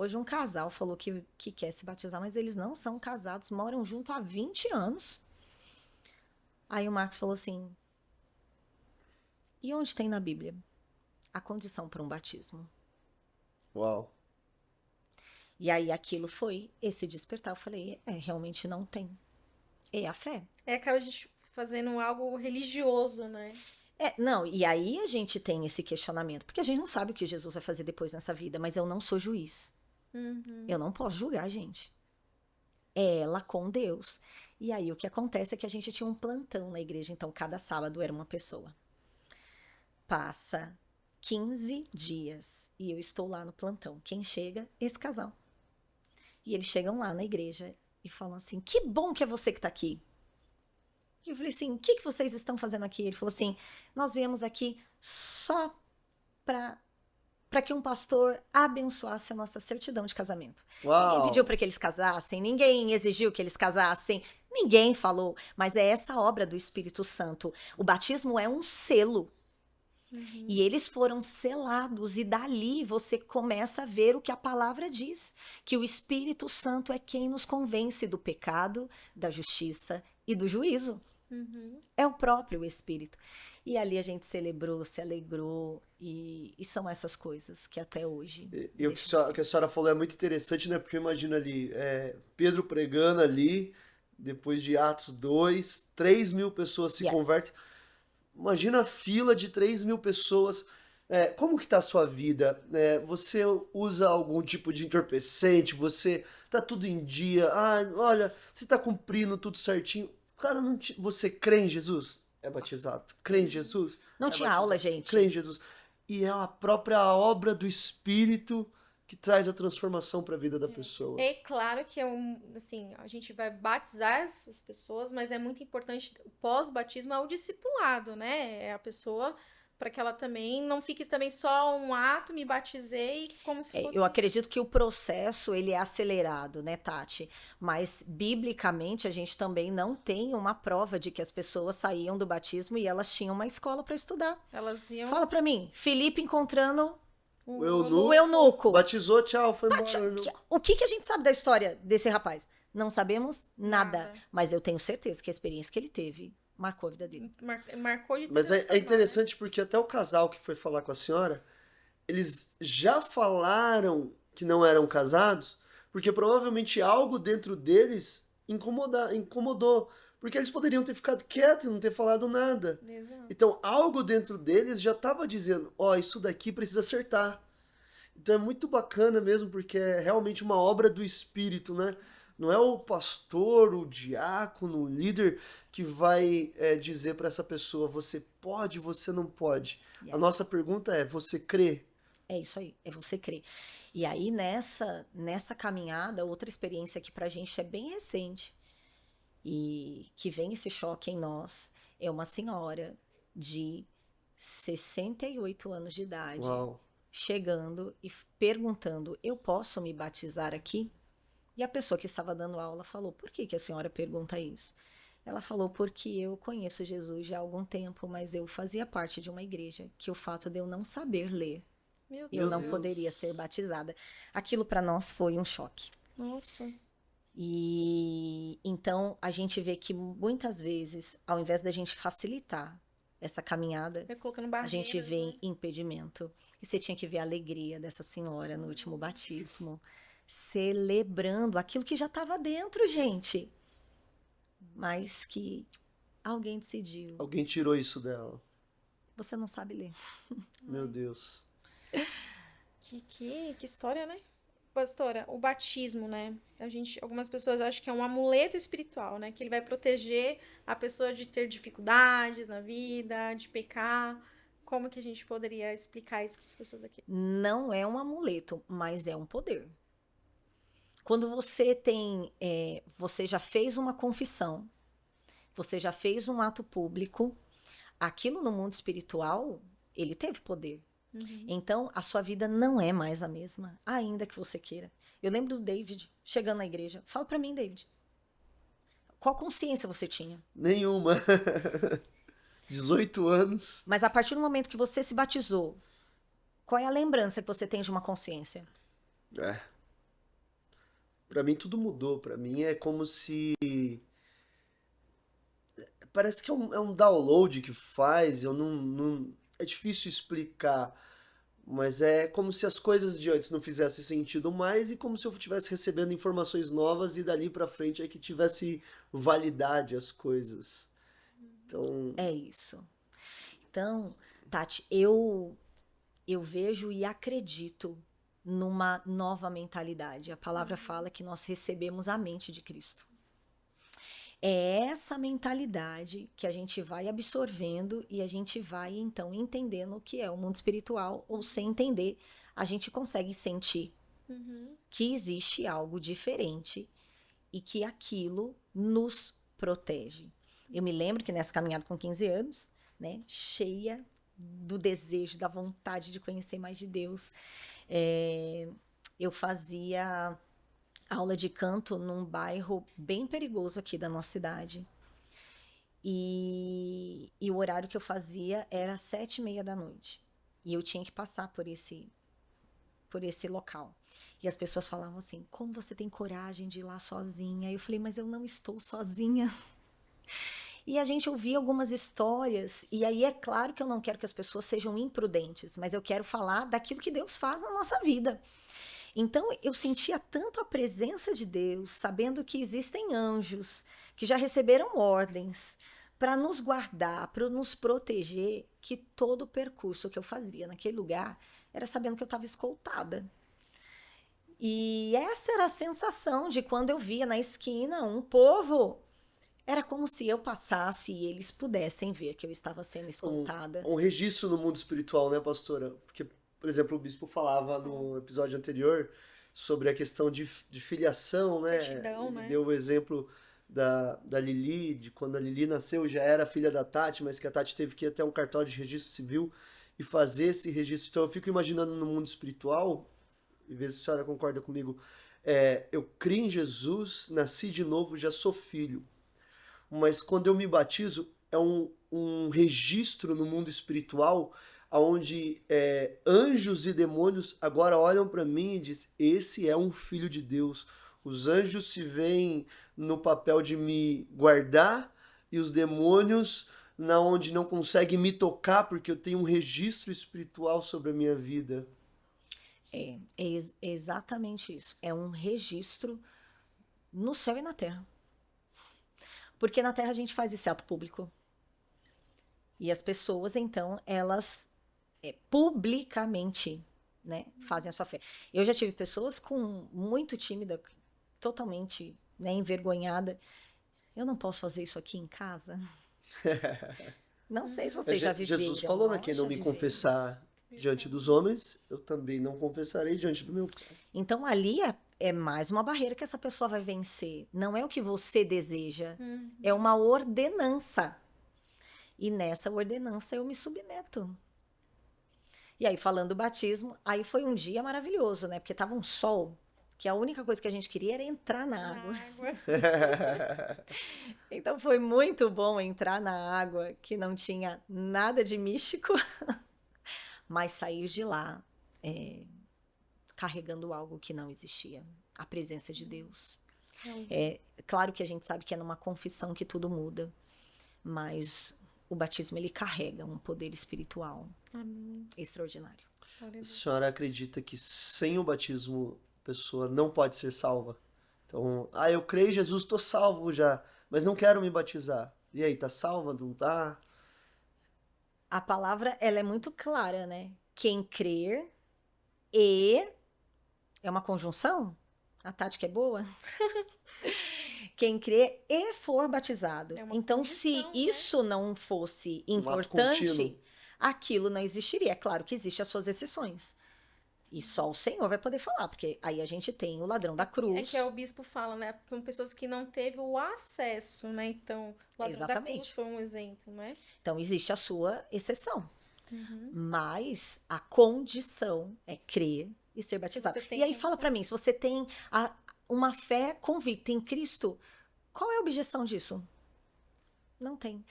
Hoje um casal falou que quer se batizar, mas eles não são casados, moram junto há 20 anos. Aí o Marcos falou assim, e onde tem na Bíblia a condição para um batismo? Uau. E aí aquilo foi esse despertar. Eu falei, realmente não tem. É a fé. Acaba a gente fazendo algo religioso, né? Não, e aí a gente tem esse questionamento, porque a gente não sabe o que Jesus vai fazer depois nessa vida, mas eu não sou juiz. Eu não posso julgar a gente. É ela com Deus. E aí o que acontece é que a gente tinha um plantão na igreja, então cada sábado era uma pessoa. Passa 15 dias e eu estou lá no plantão. Quem chega? Esse casal. E eles chegam lá na igreja e falam assim, que bom que é você que tá aqui. E eu falei assim, o que vocês estão fazendo aqui? Ele falou assim, nós viemos aqui só para que um pastor abençoasse a nossa certidão de casamento. Ninguém pediu Uau. para que eles casassem, ninguém exigiu que eles casassem, ninguém falou, mas é essa obra do Espírito Santo. O batismo é um selo. E eles foram selados, e dali você começa a ver o que a palavra diz: que o Espírito Santo é quem nos convence do pecado, da justiça e do juízo. É o próprio Espírito. E ali a gente celebrou, se alegrou, e são essas coisas que até hoje. E o que a senhora falou é muito interessante, né? Porque imagina ali, Pedro pregando ali, depois de Atos 2, 3.000 pessoas se Yes. convertem. Imagina a fila de 3.000 pessoas. Como que tá a sua vida? Você usa algum tipo de entorpecente? Você tá tudo em dia? Ah, olha, você tá cumprindo tudo certinho? Cara, você crê em Jesus? É batizado. Crê em Jesus? Não É tinha batizado. aula, gente. Crê em Jesus. E é a própria obra do Espírito que traz a transformação para a vida da pessoa. É claro que assim, a gente vai batizar essas pessoas, mas é muito importante o pós-batismo é o discipulado, né? É a pessoa para que ela também não fique também só um ato, me batizei como se fosse. Eu acredito que o processo ele é acelerado, né, Tati? Mas biblicamente a gente também não tem uma prova de que as pessoas saíam do batismo e elas tinham uma escola para estudar. Elas iam. Fala para mim, Felipe encontrando O o eunuco. batizou, tchau, foi embora. O eunuco. O que a gente sabe da história desse rapaz? Não sabemos nada. Mas eu tenho certeza que a experiência que ele teve marcou a vida dele. Marcou de Mas é transformar, interessante porque até o casal que foi falar com a senhora, eles já falaram que não eram casados, porque provavelmente algo dentro deles incomodou. Porque eles poderiam ter ficado quietos e não ter falado nada. Exato. Então, algo dentro deles já estava dizendo, isso daqui precisa acertar. Então é muito bacana mesmo, porque é realmente uma obra do Espírito, né? Não é o pastor, o diácono, o líder que vai dizer para essa pessoa, você pode, você não pode. Yes. A nossa pergunta é, você crê? É isso aí, é você crer. E aí nessa caminhada, outra experiência que pra gente é bem recente e que vem esse choque em nós, é uma senhora de 68 anos de idade. Uau. Chegando e perguntando, eu posso me batizar aqui? E a pessoa que estava dando aula falou, por que a senhora pergunta isso? Ela falou, porque eu conheço Jesus já há algum tempo, mas eu fazia parte de uma igreja que o fato de eu não saber ler, eu não poderia ser batizada. Aquilo para nós foi um choque. Nossa. E então a gente vê que muitas vezes, ao invés da gente facilitar essa caminhada, a gente vê impedimento. E você tinha que ver a alegria dessa senhora no último batismo, celebrando aquilo que já estava dentro, gente. Mas que alguém decidiu. Alguém tirou isso dela. Você não sabe ler. Meu Deus. Que história, né? Pastora, o batismo, né? Algumas pessoas acham que é um amuleto espiritual, né? Que ele vai proteger a pessoa de ter dificuldades na vida, de pecar. Como que a gente poderia explicar isso para as pessoas aqui? Não é um amuleto, mas é um poder. Quando você você já fez uma confissão, você já fez um ato público, aquilo no mundo espiritual, ele teve poder. Então, a sua vida não é mais a mesma, ainda que você queira. Eu lembro do David chegando na igreja. Fala pra mim, David. Qual consciência você tinha? Nenhuma. 18 anos. Mas a partir do momento que você se batizou, qual é a lembrança que você tem de uma consciência? Pra mim tudo mudou. Pra mim é como se... Parece que é um download que faz, eu não... É difícil explicar, mas é como se as coisas de antes não fizessem sentido mais e como se eu estivesse recebendo informações novas e dali pra frente é que tivesse validade as coisas. Então, É isso. Então, Tati, eu vejo e acredito numa nova mentalidade. A palavra fala que nós recebemos a mente de Cristo. É essa mentalidade que a gente vai absorvendo e a gente vai, então, entendendo o que é o mundo espiritual, ou sem entender, a gente consegue sentir que existe algo diferente e que aquilo nos protege. Eu me lembro que nessa caminhada com 15 anos, né, cheia do desejo, da vontade de conhecer mais de Deus, eu fazia aula de canto num bairro bem perigoso aqui da nossa cidade. E o horário que eu fazia era 7h30 da noite. E eu tinha que passar por esse local. E as pessoas falavam assim, como você tem coragem de ir lá sozinha? Eu falei, mas eu não estou sozinha. E a gente ouvia algumas histórias, e aí é claro que eu não quero que as pessoas sejam imprudentes, mas eu quero falar daquilo que Deus faz na nossa vida. Então, eu sentia tanto a presença de Deus, sabendo que existem anjos que já receberam ordens para nos guardar, para nos proteger, que todo o percurso que eu fazia naquele lugar era sabendo que eu estava escoltada. E essa era a sensação de quando eu via na esquina um povo. Era como se eu passasse e eles pudessem ver que eu estava sendo escoltada. um registro no mundo espiritual, né, pastora? Porque, por exemplo, o bispo falava no episódio anterior sobre a questão de filiação, né? Certidão, Ele né? deu o exemplo da Lili, de quando a Lili nasceu, já era filha da Tati, mas que a Tati teve que ir até um cartório de registro civil e fazer esse registro. Então eu fico imaginando no mundo espiritual, e ver se a senhora concorda comigo, eu criei em Jesus, nasci de novo, já sou filho. Mas quando eu me batizo, é um registro no mundo espiritual onde anjos e demônios agora olham para mim e dizem, esse é um filho de Deus. Os anjos se veem no papel de me guardar e os demônios na onde não conseguem me tocar porque eu tenho um registro espiritual sobre a minha vida. É exatamente isso. É um registro no céu e na terra. Porque na terra a gente faz esse ato público. E as pessoas, então, elas publicamente, né, fazem a sua fé. Eu já tive pessoas muito tímida, totalmente, né, envergonhada. Eu não posso fazer isso aqui em casa. Não sei se vocês já viveram. Jesus falou, né? Quem não me confessar diante dos homens, eu também não confessarei diante do meu Pai. Então ali é mais uma barreira que essa pessoa vai vencer. Não é o que você deseja, é uma ordenança. E nessa ordenança eu me submeto. E aí, falando do batismo, aí foi um dia maravilhoso, né? Porque tava um sol, que a única coisa que a gente queria era entrar na água. Então foi muito bom entrar na água, que não tinha nada de místico, mas sair de lá carregando algo que não existia, a presença de Deus. Claro que a gente sabe que é numa confissão que tudo muda, mas o batismo ele carrega um poder espiritual extraordinário. A senhora acredita que sem o batismo a pessoa não pode ser salva? Então, eu creio em Jesus, estou salvo já, mas não quero me batizar. E aí, tá salva, não tá? A palavra, ela é muito clara, né? Quem crer e... É uma conjunção? A tática é boa? Quem crê e for batizado. Então, se isso não fosse importante, aquilo não existiria. É claro que existem as suas exceções. E só o Senhor vai poder falar, porque aí a gente tem o ladrão da cruz. É que o bispo fala, né? Com pessoas que não teve o acesso, né? Então, o ladrão da cruz foi um exemplo, né? Então, existe a sua exceção. Mas a condição é crer e ser batizado. E aí fala pra mim, se você tem uma fé convicta em Cristo, qual é a objeção disso? Não tem.